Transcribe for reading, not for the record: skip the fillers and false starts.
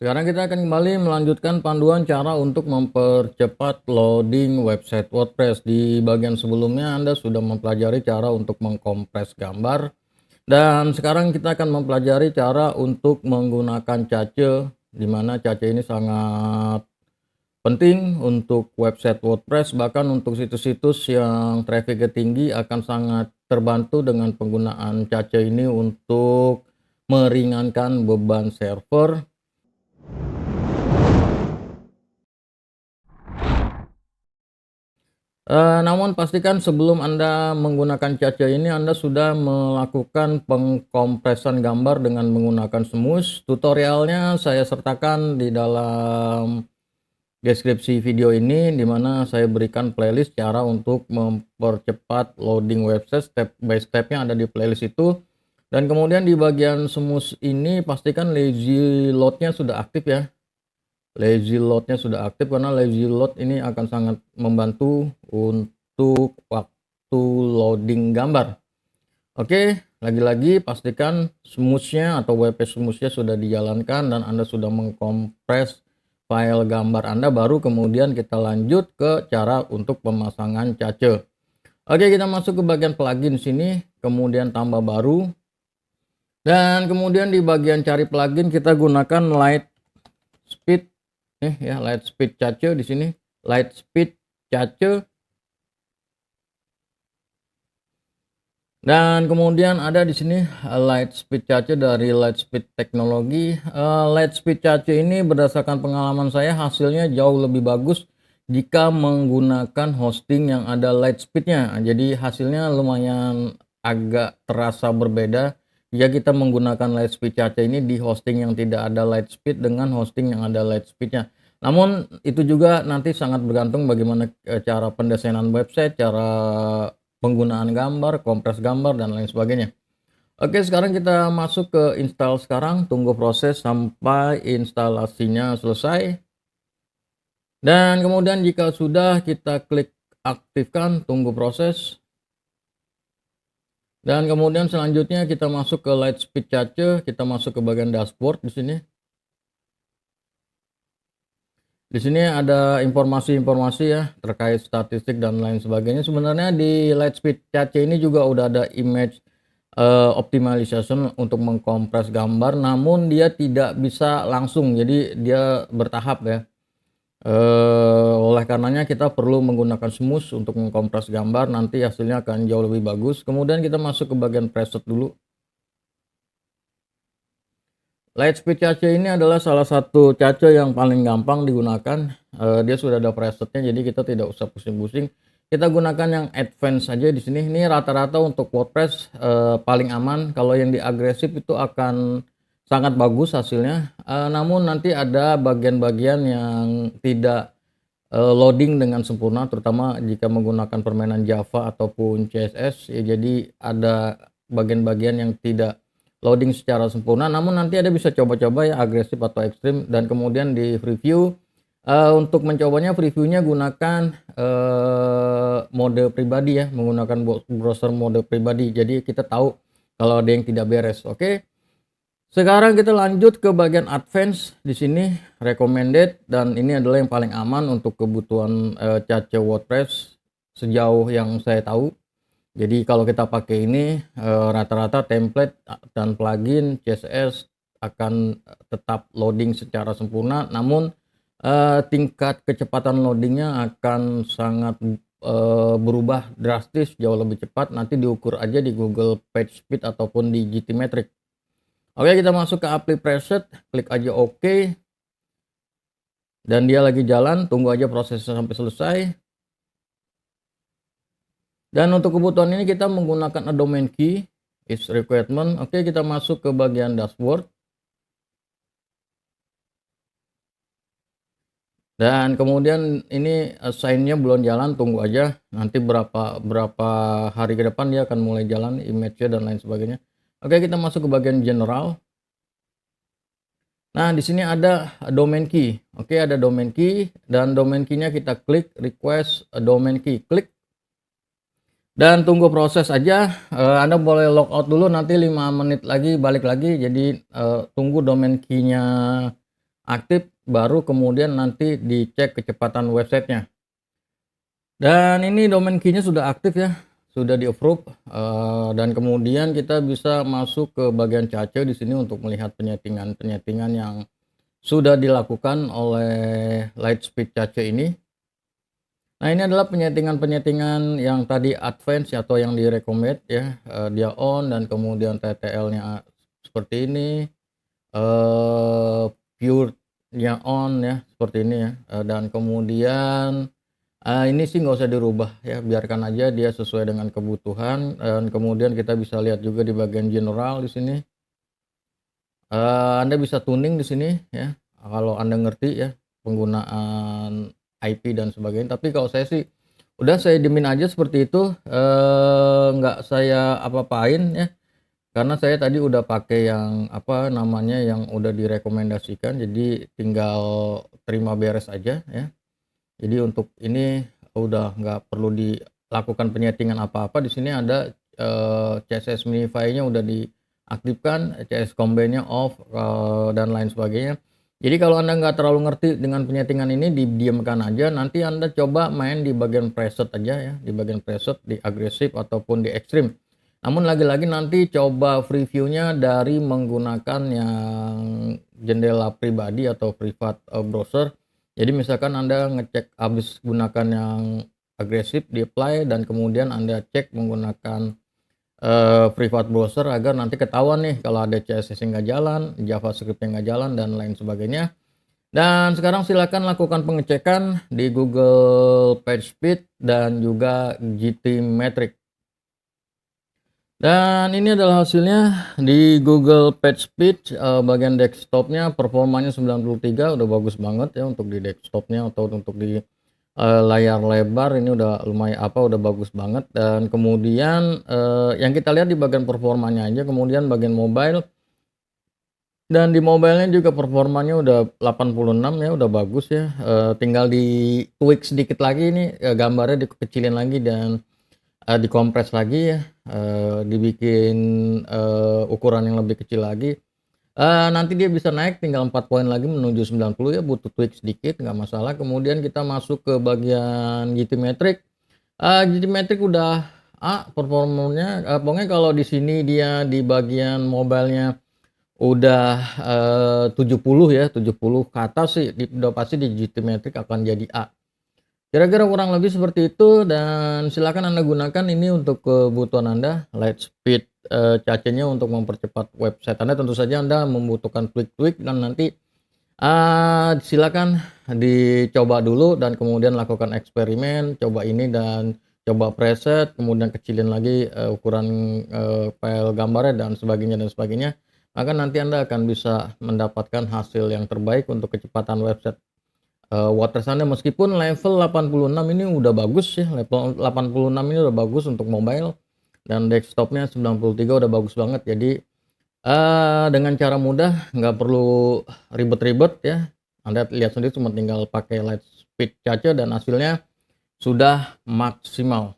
Sekarang kita akan kembali melanjutkan panduan cara untuk mempercepat loading website WordPress. Di bagian sebelumnya Anda sudah mempelajari cara untuk mengkompres gambar. Dan sekarang kita akan mempelajari cara untuk menggunakan cache, di mana cache ini sangat penting untuk website WordPress, bahkan untuk situs-situs yang trafficnya tinggi akan sangat terbantu dengan penggunaan cache ini untuk meringankan beban server. Namun pastikan sebelum Anda menggunakan cache ini Anda sudah melakukan pengkompresan gambar dengan menggunakan Smoosh. Tutorialnya saya sertakan di dalam deskripsi video ini, di mana saya berikan playlist cara untuk mempercepat loading website. Step by stepnya ada di playlist itu. Dan kemudian di bagian Smoosh ini pastikan lazy loadnya sudah aktif ya. Lazy loadnya sudah aktif, karena lazy load ini akan sangat membantu untuk waktu loading gambar. Oke, lagi-lagi pastikan smoothnya atau WP smoothnya sudah dijalankan dan Anda sudah mengkompres file gambar Anda, baru kemudian kita lanjut ke cara untuk pemasangan cache. Oke, kita masuk ke bagian plugin sini, kemudian tambah baru, dan kemudian di bagian cari plugin kita gunakan Lightspeed. Ya, Lightspeed cache di sini, Lightspeed cache. Dan kemudian ada di sini Lightspeed cache dari Lightspeed Teknologi. Lightspeed cache ini berdasarkan pengalaman saya hasilnya jauh lebih bagus jika menggunakan hosting yang ada Lightspeed-nya. Jadi hasilnya lumayan agak terasa berbeda jika kita menggunakan Lightspeed cache ini di hosting yang tidak ada Lightspeed dengan hosting yang ada Lightspeed-nya. Namun itu juga nanti sangat bergantung bagaimana cara pendesainan website, cara penggunaan gambar, kompres gambar, dan lain sebagainya. Oke, sekarang kita masuk ke install sekarang, tunggu proses sampai instalasinya selesai. Dan kemudian jika sudah, kita klik aktifkan, tunggu proses. Dan kemudian selanjutnya kita masuk ke Lightspeed cache, kita masuk ke bagian dashboard di sini. Di sini ada informasi-informasi ya terkait statistik dan lain sebagainya. Sebenarnya di Lightspeed cache ini juga udah ada image optimization untuk mengkompres gambar, namun dia tidak bisa langsung, jadi dia bertahap ya. Oleh karenanya kita perlu menggunakan Smoosh untuk mengkompres gambar, nanti hasilnya akan jauh lebih bagus. Kemudian kita masuk ke bagian preset dulu. Lightspeed cache ini adalah salah satu cache yang paling gampang digunakan. Dia sudah ada presetnya, jadi kita tidak usah pusing-pusing. Kita gunakan yang advance saja di sini. Ini rata-rata untuk WordPress paling aman. Kalau yang di agresif itu akan sangat bagus hasilnya. Namun nanti ada bagian-bagian yang tidak loading dengan sempurna, terutama jika menggunakan permainan Java ataupun CSS. Ya, jadi ada bagian-bagian yang tidak loading secara sempurna, namun nanti Anda bisa coba-coba ya agresif atau ekstrim, dan kemudian di preview. Untuk mencobanya previewnya gunakan mode pribadi ya, menggunakan browser mode pribadi, jadi kita tahu kalau ada yang tidak beres. Oke, sekarang kita lanjut ke bagian advance. Di sini recommended, dan ini adalah yang paling aman untuk kebutuhan cache WordPress sejauh yang saya tahu. Jadi kalau kita pakai ini rata-rata template dan plugin CSS akan tetap loading secara sempurna, namun tingkat kecepatan loadingnya akan sangat berubah drastis, jauh lebih cepat. Nanti diukur aja di Google PageSpeed ataupun di GTmetrix. Oke, kita masuk ke apply preset, klik aja OK, dan dia lagi jalan, tunggu aja prosesnya sampai selesai. Dan untuk kebutuhan ini kita menggunakan a domain key is requirement. Oke, kita masuk ke bagian dashboard. Dan kemudian ini sign-nya belum jalan, tunggu aja. Nanti berapa hari ke depan dia akan mulai jalan image-nya dan lain sebagainya. Oke, kita masuk ke bagian general. Nah, di sini ada domain key. Oke, ada domain key, dan domain key-nya kita klik request a domain key, klik. Dan tunggu proses aja. Anda boleh logout dulu, nanti 5 menit lagi balik lagi. Jadi tunggu domain key-nya aktif, baru kemudian nanti dicek kecepatan websitenya. Dan ini domain key-nya sudah aktif ya, sudah di-approve, dan kemudian kita bisa masuk ke bagian cache di sini untuk melihat penyetingan-penyetingan yang sudah dilakukan oleh Lightspeed Cache ini. Nah, ini adalah penyetingan-penyetingan yang tadi advance atau yang di-recommend ya, dia on dan kemudian TTL-nya seperti ini, pure-nya on ya, seperti ini ya, dan kemudian ini sih nggak usah dirubah ya, biarkan aja dia sesuai dengan kebutuhan, dan kemudian kita bisa lihat juga di bagian general di sini. Anda bisa tuning di sini ya, kalau Anda ngerti ya penggunaan IP dan sebagainya. Tapi kalau saya sih udah saya diemin aja seperti itu, nggak saya apa-apain ya, karena saya tadi udah pakai yang apa namanya, yang udah direkomendasikan, jadi tinggal terima beres aja ya. Jadi untuk ini udah nggak perlu dilakukan penyetingan apa-apa. Di sini ada CSS minify-nya udah diaktifkan, CSS combine-nya off, dan lain sebagainya. Jadi kalau Anda nggak terlalu ngerti dengan penyetingan ini, didiamkan aja. Nanti Anda coba main di bagian preset aja ya, di bagian preset, di agresif ataupun di ekstrim. Namun lagi-lagi nanti coba preview-nya dari menggunakan yang jendela pribadi atau private browser. Jadi misalkan Anda ngecek habis gunakan yang agresif di apply, dan kemudian Anda cek menggunakan private browser agar nanti ketahuan nih kalau ada CSS yang nggak jalan, JavaScript yang nggak jalan dan lain sebagainya. Dan sekarang silakan lakukan pengecekan di Google PageSpeed dan juga GTmetrix. Dan ini adalah hasilnya di Google PageSpeed, bagian desktopnya performanya 93, udah bagus banget ya untuk di desktopnya atau untuk di layar lebar ini udah lumayan udah bagus banget. Dan kemudian yang kita lihat di bagian performanya aja, kemudian bagian mobile, dan di mobile-nya juga performanya udah 86 ya, udah bagus ya, tinggal di tweak sedikit lagi ini, gambarnya dikecilin lagi dan dikompres lagi ya, dibikin ukuran yang lebih kecil lagi. Nanti dia bisa naik tinggal 4 poin lagi menuju 90 ya, butuh tweak sedikit nggak masalah. Kemudian kita masuk ke bagian GTmetrix. GTmetrix udah performanya, pokoknya kalau di sini dia di bagian mobile-nya udah 70 ya, 70 ke atas sih udah pasti di GTmetrix akan jadi A. Kira-kira kurang lebih seperti itu, dan silakan Anda gunakan ini untuk kebutuhan Anda, Lightspeed Cache-nya untuk mempercepat website Anda. Tentu saja Anda membutuhkan tweak-tweak dan nanti silakan dicoba dulu dan kemudian lakukan eksperimen, coba ini dan coba preset, kemudian kecilin lagi ukuran file gambarnya dan sebagainya. Maka nanti Anda akan bisa mendapatkan hasil yang terbaik untuk kecepatan website WordPress Anda. Meskipun level 86 ini udah bagus ya, level 86 ini udah bagus untuk mobile, dan desktopnya 93 udah bagus banget. Jadi dengan cara mudah, nggak perlu ribet-ribet ya. Anda lihat sendiri, cuma tinggal pakai Lightspeed Cache dan hasilnya sudah maksimal.